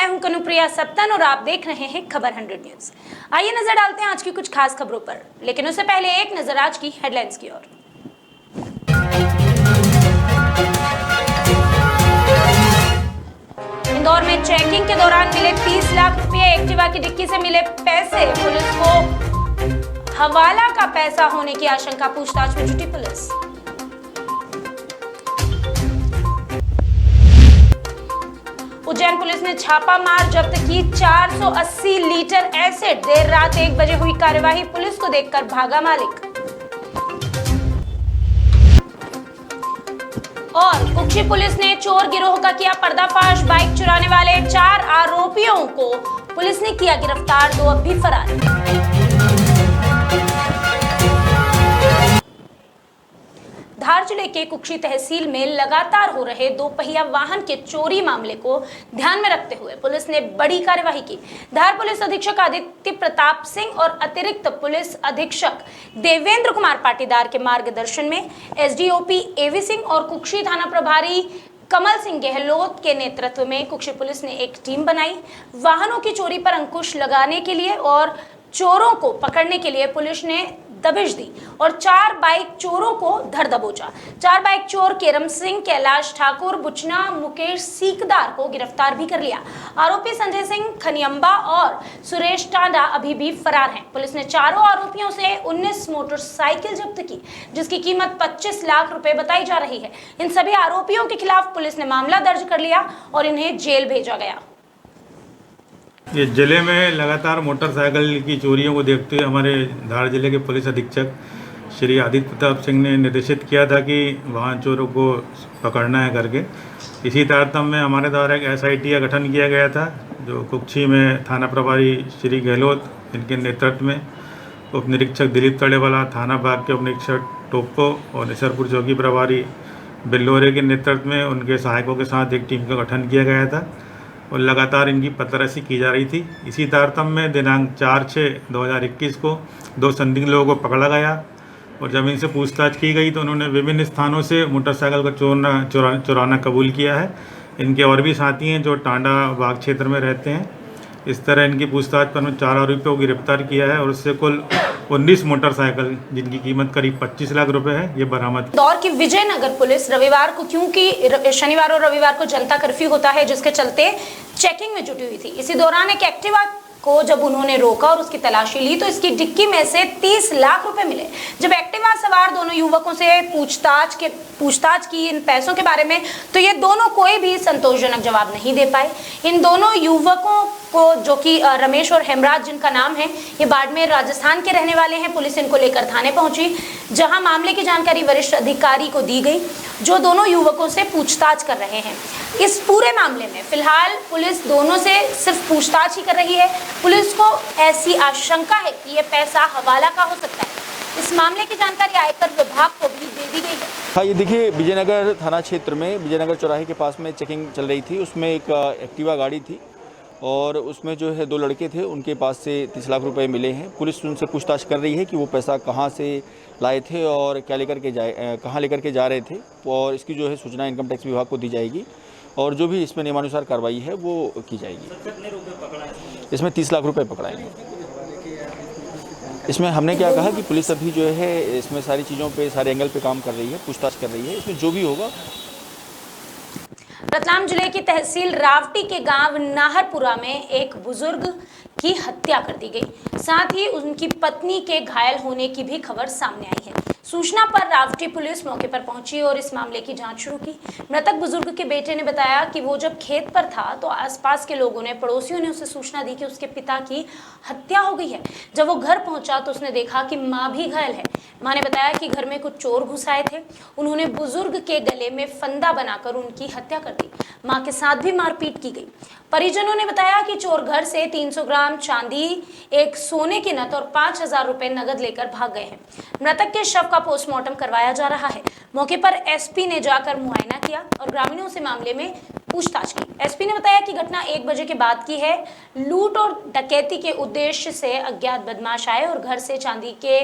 मैं हूं कनुप्रिया सप्तन और आप देख रहे हैं खबर 100 न्यूज। आइए नजर डालते हैं आज की कुछ खास खबरों पर, लेकिन उससे पहले एक नजर आज की हेडलाइंस की ओर। इंदौर में चेकिंग के दौरान मिले 30 लाख रुपए, एक्टिवा की डिक्की से मिले पैसे, पुलिस को हवाला का पैसा होने की आशंका, पूछताछ में जुटी पुलिस। उज्जैन पुलिस ने छापा मार जब्त की 480 लीटर एसिड, देर रात 1 बजे हुई कार्यवाही, पुलिस को देखकर भागा मालिक। और कुक्षी पुलिस ने चोर गिरोह का किया पर्दाफाश, बाइक चुराने वाले 4 आरोपियों को पुलिस ने किया गिरफ्तार, 2 अब भी फरार। धार जिले के कुक्षी तहसील में लगातार हो रहे 2 पहिया वाहन के चोरी मामले को ध्यान में रखते हुए पुलिस ने बड़ी कार्यवाही की। धार पुलिस अधीक्षक आदित्य प्रताप सिंह और अतिरिक्त पुलिस अधीक्षक देवेंद्र कुमार पाटीदार के मार्गदर्शन में एसडीओपी एवी सिंह और कुक्षी थाना प्रभारी कमल सिंह गहलोत के नेतृत्व में कुक्षी पुलिस ने एक टीम बनाई। वाहनों की चोरी पर अंकुश लगाने के लिए और चोरों को पकड़ने के लिए पुलिस ने दबिश दी और 4 बाइक चोरों को धर दबोचा। 4 बाइक चोर केरम सिंह, कैलाश ठाकुर, बुचना, मुकेश सीकदार को गिरफ्तार भी कर लिया। आरोपी संजय सिंह खनियंबा और सुरेश टांडा अभी भी फरार हैं। पुलिस ने चारों आरोपियों से 19 मोटरसाइकिल जब्त की, जिसकी कीमत 25 लाख रुपए बताई जा रही है। इन सभी आरोपियों के खिलाफ पुलिस ने मामला दर्ज कर लिया और इन्हें जेल भेजा गया। ये जिले में लगातार मोटरसाइकिल की चोरियों को देखते हुए हमारे धार जिले के पुलिस अधीक्षक श्री आदित्य प्रताप सिंह ने निर्देशित किया था कि वाहन चोरों को पकड़ना है करके। इसी तारतम्य में हमारे द्वारा एक एसआईटी का गठन किया गया था, जो कुक्षी में थाना प्रभारी श्री गहलोत इनके नेतृत्व में, उप निरीक्षक दिलीप तड़ेवाला, थाना भाग के उप निरीक्षक टोप्पो और निसरपुर चौकी प्रभारी बिल्लोरे के नेतृत्व में उनके सहायकों के साथ एक टीम का गठन किया गया था और लगातार इनकी पतराशी की जा रही थी। इसी तारतम्य में दिनांक 4/6/2021 को 2 संदिग्ध लोगों को पकड़ा गया और जब इनसे पूछताछ की गई तो उन्होंने विभिन्न स्थानों से मोटरसाइकिल का चुराना कबूल किया है। इनके और भी साथी हैं जो टांडा बाग क्षेत्र में रहते हैं। इस तरह इनकी पूछताछ पर हमने 4 आरोपियों को गिरफ्तार किया है और उससे कुल 19 मोटरसाइकिल जिनकी कीमत करीब 25 लाख रुपए है, ये बरामद। इंदौर की विजयनगर पुलिस रविवार को, क्योंकि शनिवार और रविवार को जनता कर्फ्यू होता है, जिसके चलते चेकिंग में जुटी हुई थी। इसी दौरान एक एक्टिवा को जब उन्होंने रोका और उसकी तलाशी ली तो इसकी डिक्की में से 30 लाख रुपए मिले। जब एक्टिवा सवार दोनों युवकों से पूछताछ की इन पैसों के बारे में, तो ये दोनों कोई भी संतोषजनक जवाब नहीं दे पाए। इन दोनों युवकों को, जो कि रमेश और हेमराज जिनका नाम है, ये बाड़मेर राजस्थान के रहने वाले हैं। पुलिस इनको लेकर थाने पहुंची, जहां मामले की जानकारी वरिष्ठ अधिकारी को दी गई, जो दोनों युवकों से पूछताछ कर रहे हैं। इस पूरे मामले में फिलहाल पुलिस दोनों से सिर्फ पूछताछ ही कर रही है। पुलिस को ऐसी आशंका है कि ये पैसा हवाला का हो सकता है। इस मामले की जानकारी आयकर विभाग को भी दे दी गई है। हाँ, ये देखिए, विजयनगर थाना क्षेत्र में विजयनगर चौराहे के पास में चेकिंग चल रही थी। उसमें एक एक्टिवा गाड़ी थी और उसमें जो है 2 लड़के थे, उनके पास से 30 लाख रुपए मिले हैं। पुलिस उनसे पूछताछ कर रही है कि वो पैसा कहाँ से लाए थे और क्या कहाँ लेकर के जा रहे थे, और इसकी जो है सूचना इनकम टैक्स विभाग को दी जाएगी और जो भी इसमें नियमानुसार कार्रवाई है वो की जाएगी। इसमें 30 लाख रुपए पकड़ाएंगे। इसमें हमने क्या कहा कि पुलिस अभी जो है इसमें सारी चीज़ों पे, सारे एंगल पे काम कर रही है, पूछताछ कर रही है। इसमें जो भी होगा। रतलाम जिले की तहसील रावटी के गांव नाहरपुरा में एक बुजुर्ग की हत्या कर दी गई, साथ ही उनकी पत्नी के घायल होने की भी खबर सामने आई है। सूचना पर रावटी पुलिस मौके पर पहुंची और इस मामले की जांच शुरू की। मृतक बुजुर्ग के बेटे ने बताया कि वो जब खेत पर था तो आसपास के लोगों ने, पड़ोसियों ने उसे सूचना दी कि उसके पिता की हत्या हो गई है। जब वो घर पहुंचा तो उसने देखा कि माँ भी घायल है। माँ ने बताया कि घर में कुछ चोर घुस आए थे, उन्होंने बुजुर्ग के गले में फंदा बनाकर उनकी हत्या कर दी। माँ के साथ भी मारपीट की गई। परिजनों ने बताया कि चोर घर से 300 ग्राम चांदी, एक सोने की नथ और 5000 रुपए नगद लेकर भाग गए हैं। मृतक के शव का पोस्टमार्टम करवाया जा रहा है। मौके पर एसपी ने जाकर मुआयना किया और ग्रामीणों से मामले में पूछताछ की। एसपी ने बताया कि घटना 1 बजे के बाद की है। लूट और डकैती के उद्देश्य से अज्ञात बदमाश आए और घर से चांदी के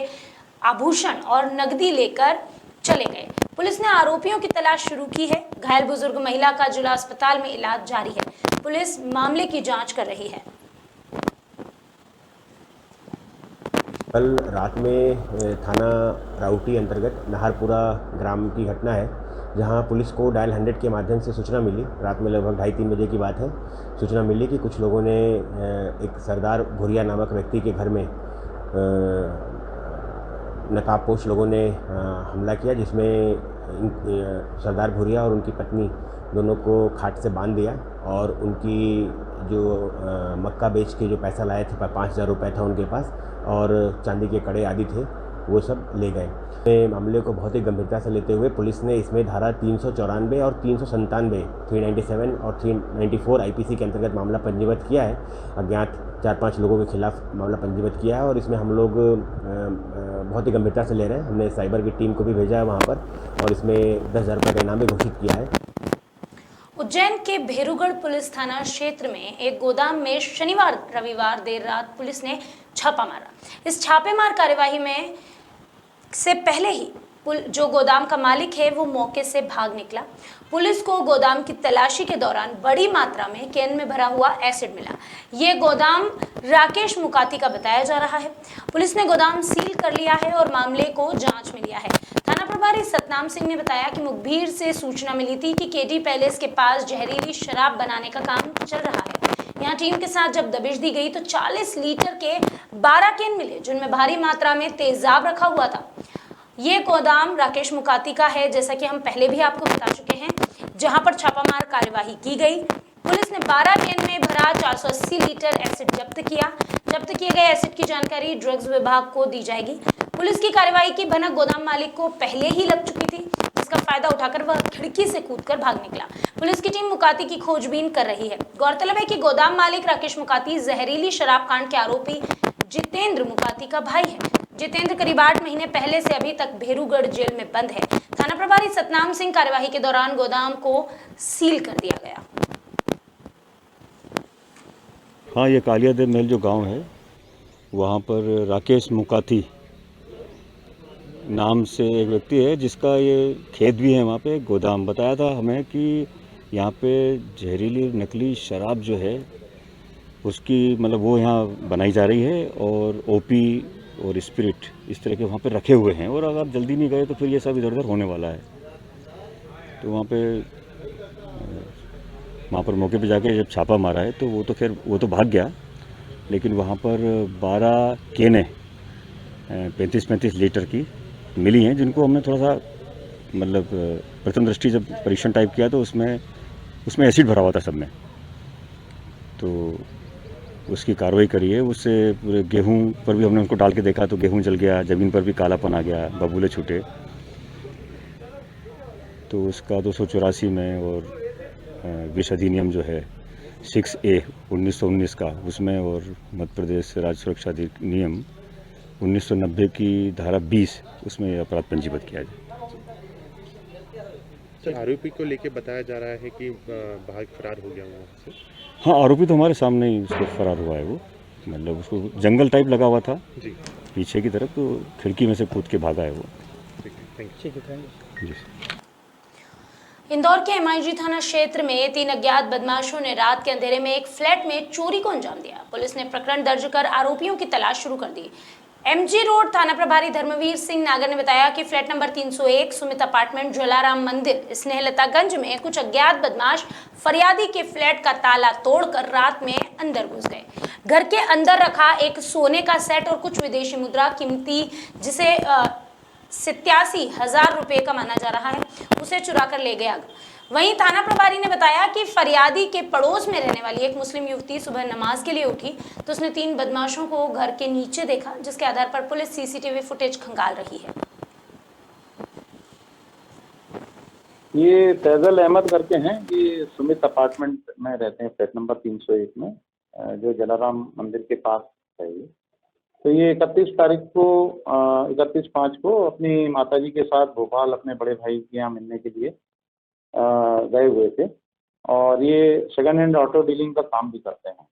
आभूषण और नकदी लेकर चले गए। पुलिस ने आरोपियों की तलाश शुरू की है। घायल बुजुर्ग महिला का जिला अस्पताल में इलाज जारी है। पुलिस मामले की जांच कर रही है। कल रात में थाना राउटी अंतर्गत नाहरपुरा ग्राम की घटना है, जहां पुलिस को डायल 100 के माध्यम से सूचना मिली। रात में लगभग 2:30-3 बजे की बात है। सूचना मिली कि कुछ लोगों ने एक सरदार भुरिया नामक व्यक्ति के घर में नकाबपोश लोगों ने हमला किया, जिसमें सरदार भुरिया और उनकी पत्नी दोनों को खाट से बांध दिया और उनकी जो मक्का बेच के जो पैसा लाए थे, 5,000 रुपये था उनके पास, और चांदी के कड़े आदि थे, वो सब ले गए। मामले को बहुत ही गंभीरता से लेते हुए पुलिस ने इसमें धारा 394 और 397, 397 और 394 आईपीसी के अंतर्गत मामला पंजीबद्ध किया है। अज्ञात 4-5 लोगों के खिलाफ मामला पंजीबद्ध किया है और इसमें हम लोग बहुत ही गंभीरता से ले रहे हैं। हमने साइबर की टीम को भी भेजा है वहाँ पर और इसमें 10,000 रुपये का इनाम भी घोषित किया है। उज्जैन के भेरूगढ़ पुलिस थाना क्षेत्र में एक गोदाम में शनिवार रविवार देर रात पुलिस ने छापा मारा। इस छापेमार कार्यवाही में से पहले ही जो गोदाम का मालिक है वो मौके से भाग निकला। पुलिस को गोदाम की तलाशी के दौरान बड़ी मात्रा में कैन में भरा हुआ एसिड मिला। ये गोदाम राकेश मुकाती का बताया जा रहा है। पुलिस ने गोदाम सील कर लिया है और मामले को जांच में लिया है। थाना प्रभारी सतनाम सिंह ने बताया कि मुखबिर से सूचना मिली थी कि केडी पैलेस के पास जहरीली शराब बनाने का काम चल रहा है। यहाँ टीम के साथ जब दबिश दी गई तो 40 लीटर के 12 कैन मिले, जिनमें भारी मात्रा में तेजाब रखा हुआ था। ये गोदाम राकेश मुकाती का है, जैसा कि हम पहले भी आपको बता चुके हैं, जहां पर छापामार कार्यवाही की गई। पुलिस ने 12 कैन में भरा 480 लीटर एसिड जब्त किया। जब्त किए गए एसिड की जानकारी ड्रग्स विभाग को दी जाएगी। पुलिस की कार्रवाई की भनक गोदाम मालिक को पहले ही लग चुकी थी, जिसका फायदा उठाकर वह खिड़की से कूदकर भाग निकला। पुलिस की टीम मुकाती की खोजबीन कर रही है। गौरतलब है कि गोदाम मालिक राकेश मुकाती जहरीली शराब कांड के आरोपी जितेंद्र मुकाती का भाई है। जितेंद्र करीब 8 महीने पहले से अभी तक भेरूगढ़ जेल में बंद है। थाना प्रभारी सतनाम सिंह कार्यवाही के दौरान गोदाम को सील कर दिया गया। हाँ, ये कालियादेव महल जो गांव है, वहाँ पर राकेश मुकाती नाम से एक व्यक्ति है, जिसका ये खेत भी है। वहाँ पे गोदाम बताया था हमें कि यहाँ पे जहरीली नकली शराब जो है उसकी मतलब वो यहाँ बनाई जा रही है और ओपी और स्पिरिट इस तरह के वहाँ पे रखे हुए हैं, और अगर जल्दी नहीं गए तो फिर ये सब इधर उधर होने वाला है। तो वहाँ पर मौके पे जाके जब छापा मारा है तो वो तो भाग गया, लेकिन वहाँ पर 12 केनें 35-35 लीटर की मिली हैं, जिनको हमने थोड़ा सा मतलब प्रथम दृष्टि जब परीक्षण टाइप किया तो उसमें एसिड भरा हुआ था सब में। तो उसकी कार्रवाई करी है। उससे पूरे गेहूं पर भी हमने उनको डाल के देखा तो गेहूं जल गया, ज़मीन पर भी कालापन आ गया, बबूले छूटे। तो उसका 284 में और विष अधिनियम जो है 6A 1919 का उसमें, और मध्य प्रदेश राज्य सुरक्षा अधिनियम 1990 की धारा 20 उसमें अपराध पंजीबद्ध किया जाए। सर, आरोपी को लेके बताया जा रहा है कि भाग फरार हो गया वहाँ से। हाँ, आरोपी तो हमारे सामने ही उसको फरार हुआ है। वो मतलब उसको जंगल टाइप लगा हुआ था जी, पीछे की तरफ, तो खिड़की में से कूद के भागा है वो। ठीक है, जी। इंदौर के एमआईजी थाना क्षेत्र में 3 अज्ञात बदमाशों ने रात के अंधेरे में एक फ्लैट में चोरी को अंजाम दिया। पुलिस ने प्रकरण दर्ज कर आरोपियों की तलाश शुरू कर दी। एमजी रोड थाना प्रभारी धर्मवीर सिंह नागर ने बताया कि flat number 301 Sumit apartment Jalaram मंदिर स्नेहलतागंज में कुछ अज्ञात बदमाश फरियादी के फ्लैट का ताला तोड़कर रात में अंदर घुस गए। घर के अंदर रखा एक सोने का सेट और कुछ विदेशी मुद्रा कीमती जिसे 87,000 रुपये का माना जा रहा है, उसे चुरा कर ले गया। वहीं थाना प्रभारी ने बताया कि फरियादी के पड़ोस में रहने वाली एक मुस्लिम युवती सुबह नमाज के लिए उठी तो उसने 3 बदमाशों को घर के नीचे देखा, जिसके आधार पर पुलिस सीसीटीवी फुटेज खंगाल रही है। ये फैजल अहमद करके हैं, ये सुमित अपार्टमेंट में रहते हैं, फ्लैट नंबर 301 में, जो जलाराम मंदिर के पास है। ये तो ये 31/5 को अपनी माताजी के साथ भोपाल अपने बड़े भाई के यहाँ मिलने के लिए गए हुए थे, और ये सेकंड हैंड ऑटो डीलिंग का काम भी करते हैं।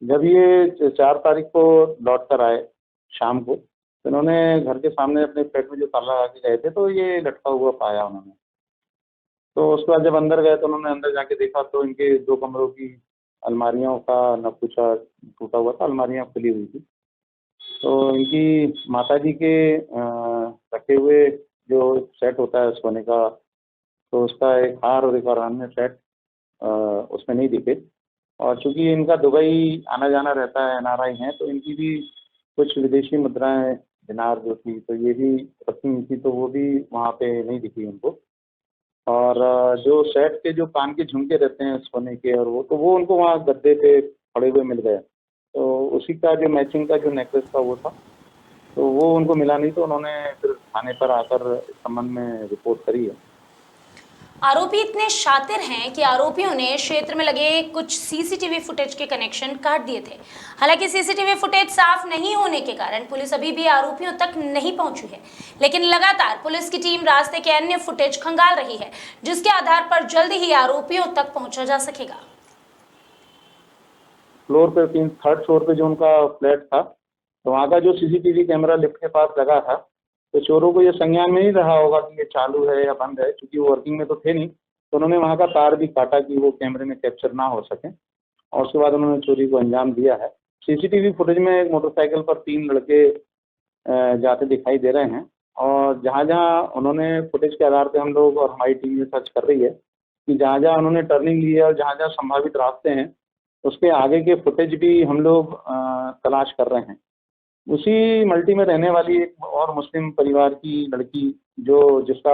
जब ये 4 तारीख को लौट कर आए शाम को, तो इन्होंने घर के सामने अपने फ्लैट में जो ताला लगा के गए थे तो ये लटका हुआ पाया उन्होंने। तो उसके बाद जब अंदर गए तो उन्होंने अंदर जाके देखा तो इनके 2 कमरों की अलमारियों का नकुचा टूटा हुआ था, अलमारियां खुली हुई थी। तो इनकी माताजी के रखे हुए जो सेट होता है सोने का, तो उसका एक हार और एक और अन्य सेट उसमें नहीं दिखे। और चूंकि इनका दुबई आना जाना रहता है, एनआरआई हैं, तो इनकी भी कुछ विदेशी मुद्राएं दिनार जो थी तो ये भी रखी हुई थी, तो वो भी वहाँ पे नहीं दिखी उनको। और जो सेट के जो कान के झुमके रहते हैं सोने के, और वो उनको वहाँ गद्दे पे पड़े हुए मिल गए। तो उसी का जो मैचिंग का जो नेकलेस था वो था, तो वो उनको मिला नहीं, तो उन्होंने फिर थाने पर आकर इस संबंध में रिपोर्ट करी है। आरोपी इतने शातिर हैं कि आरोपियों ने क्षेत्र में लगे कुछ सीसीटीवी फुटेज के कनेक्शन काट दिए थे। हालांकि सीसीटीवी फुटेज साफ नहीं होने के कारण पुलिस अभी भी आरोपियों तक नहीं पहुंची है, लेकिन लगातार पुलिस की टीम रास्ते के अन्य फुटेज खंगाल रही है, जिसके आधार पर जल्द ही आरोपियों तक पहुंचा जा सकेगा। फ्लोर पे थर्ड फ्लोर पे जो उनका फ्लैट था, तो वहाँ का जो सीसीटीवी कैमरा लिफ्ट के पास लगा था, तो चोरों को ये संज्ञान में नहीं रहा होगा कि ये चालू है या बंद है, क्योंकि वो वर्किंग में तो थे नहीं। तो उन्होंने वहाँ का तार भी काटा कि वो कैमरे में कैप्चर ना हो सके, और उसके बाद उन्होंने चोरी को अंजाम दिया है। सीसीटीवी फुटेज में एक मोटरसाइकिल पर 3 लड़के जाते दिखाई दे रहे हैं, और जहाँ जहाँ उन्होंने फुटेज के आधार पे हम लोग और हमारी टीम ये सर्च कर रही है कि जहाँ जहाँ उन्होंने टर्निंग ली है और जहाँ जहाँ संभावित रास्ते हैं, उसके आगे के फुटेज भी हम लोग तलाश कर रहे हैं। उसी मल्टी में रहने वाली एक और मुस्लिम परिवार की लड़की, जो जिसका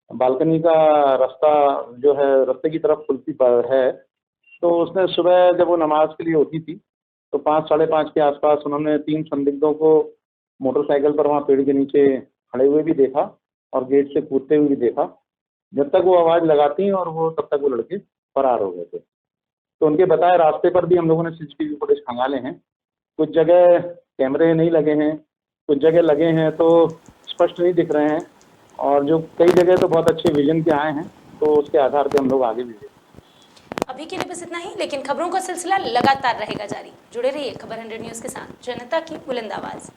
बालकनी का रास्ता जो है रास्ते की तरफ खुलती पर है, तो उसने सुबह जब वो नमाज के लिए उठी थी, तो 5 साढ़े 5 के आसपास उन्होंने 3 संदिग्धों को मोटरसाइकिल पर वहाँ पेड़ के नीचे खड़े हुए भी देखा और गेट से कूदते हुए भी देखा। जब तक वो आवाज़ लगाती और वो तब तक वो लड़के फरार हो गए थे। तो उनके बताए रास्ते पर भी हम लोगों ने सीसीटीवी फुटेज खंगाले हैं। कुछ जगह कैमरे नहीं लगे हैं, कुछ जगह लगे हैं तो स्पष्ट नहीं दिख रहे हैं, और जो कई जगह तो बहुत अच्छे विजन के आए हैं, तो उसके आधार पे हम लोग आगे भी देखें। अभी के लिए बस इतना ही, लेकिन खबरों का सिलसिला लगातार रहेगा जारी। जुड़े रहिए खबर 100 न्यूज़ के साथ, जनता की बुलंद आवाज।